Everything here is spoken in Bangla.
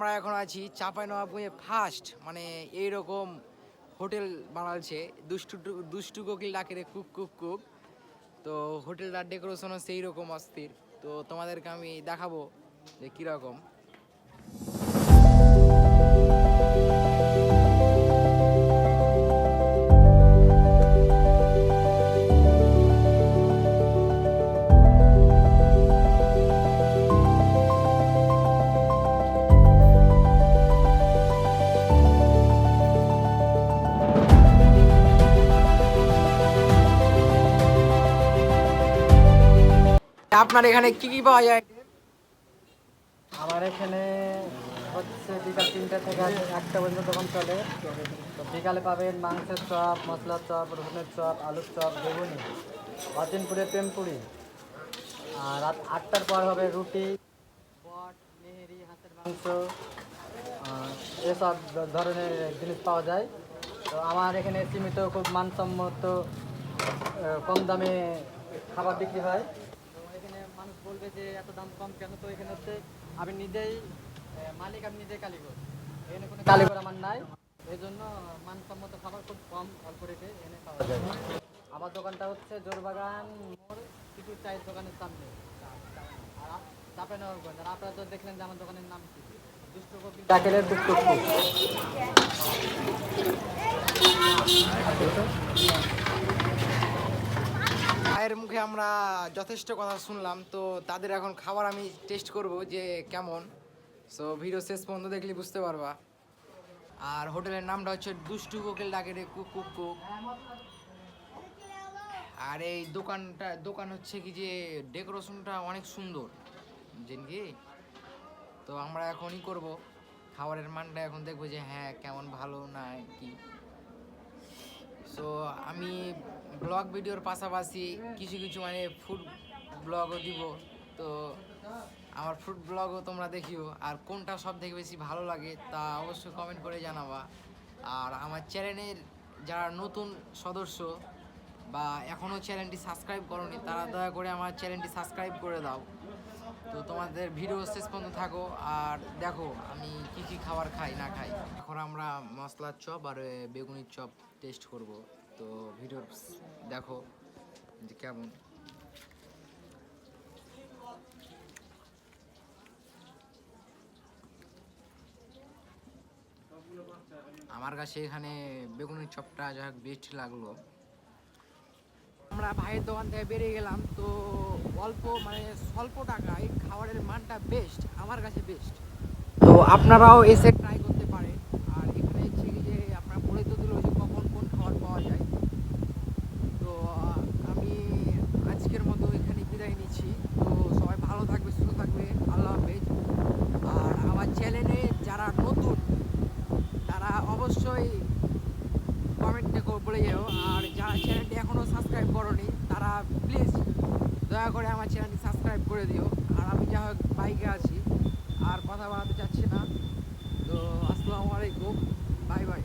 আমরা এখন আছি চাঁপাইনবাবগঞ্জে ফার্স্ট মানে এইরকম হোটেল বানাচ্ছে দুষ্টু দুষ্টু কোকিল ডাকে রে কুক কুক কুক। তো হোটেলটার ডেকোরেশনও সেই রকম অস্থির। তো তোমাদেরকে আমি দেখাবো যে কীরকম। আপনার এখানে কি কি পাওয়া যায়? আমার এখানে হচ্ছে বিকাল 3টা থেকে 1টা পর্যন্ত দোকান চলে। তো বিকালে পাবেন মাংসের চপ, মশলার চপ, রসুনের চপ, আলুর চপ, বেগুনি, অচিনপুরের পেমপুরি। আর রাত 8টার পর হবে রুটি, পট, নেহেরি, হাঁসের মাংস, এসব ধরনের জিনিস পাওয়া যায়। তো আমার এখানে সীমিত খুব মানসম্মত কম দামে খাবার বিক্রি হয়। তো এখানে মানুষ বলবে যে এত দাম কম কেন? তো এখানে হচ্ছে আমি নিজেই মালিক, আমি নিজেই কারিগর। এখানে কোনো কারিগর আমার নাই, এই জন্য মানসম্মত খাবার খুব কম অল্প রেটে এনে পাওয়া যায়। আমার দোকানটা হচ্ছে জোরবাগান মোড় কিছু চায়ের দোকানের সামনে, আর চাঁপাইনবাবগঞ্জ। আর আপনারা তো দেখলেন যে আমার দোকানের নাম কি, দুষ্টু কোকিল ডাকেলের টুক টুক টুক। ভাইয়ের মুখে আমরা যথেষ্ট কথা শুনলাম, তো তাদের এখন খাবার আমি টেস্ট করব যে কেমন। সো ভিডিও শেষ পর্যন্ত দেখলে বুঝতে পারবা। আর হোটেলের নামটা হচ্ছে দুষ্টু কোকিল ডাকে রে কুক কুক কুক। আর এই দোকান হচ্ছে কি যে ডেকোরেশনটা অনেক সুন্দর বুঝছেন কি। তো আমরা এখনই করব খাবারের মানটা এখন দেখবো যে হ্যাঁ কেমন ভালো না কি। সো আমি ব্লগ ভিডিওর পাশাপাশি কিছু কিছু মানে ফুড ব্লগও দিব। তো আমার ফুড ব্লগও তোমরা দেখিও, আর কোনটা সব থেকে বেশি ভালো লাগে তা অবশ্যই কমেন্ট করে জানাবা। আর আমার চ্যানেলের যারা নতুন সদস্য বা এখনও চ্যানেলটি সাবস্ক্রাইব করোনি তারা দয়া করে আমার চ্যানেলটি সাবস্ক্রাইব করে দাও। তো তোমাদের ভিডিও শেষ পর্যন্ত থাকো আর দেখো আমি কি কি খাবার খাই না খাই। এখন আমরা মশলার চপ আর বেগুনির চপ টেস্ট করব। তো ভিডিও দেখো যে কেমন। আমার কাছে এখানে বেগুনির চপটা যা বেস্ট লাগলো। আমরা ভাইয়ের দোকান থেকে বেরিয়ে গেলাম। তো অল্প মানে স্বল্প টাকায় খাবারের মানটা বেস্ট, আমার কাছে বেস্ট। তো আপনারাও এসে ট্রাই করতে পারেন। আর এখানে হচ্ছে কি যে আপনারা বলে তো দিল যে কখন কোন খাবার পাওয়া যায়। তো আমি আজকের মতো এখানে বিদায় নিচ্ছি। তো সবাই ভালো থাকবে, সুস্থ থাকবে, আল্লাহ হাফেজ। আর আমার চ্যানেলে যারা নতুন তারা অবশ্যই কমেন্টে বলে যাও। আর যারা চ্যানেলটি এখনও সাবস্ক্রাইব করোনি তারা প্লিজ দয়া করে আমার চ্যানেলটি সাবস্ক্রাইব করে দিও। আর আমি যা হোক বাইকে আছি আর কথা বাড়াতে চাচ্ছি না। তো আসসালামু আলাইকুম, বাই বাই।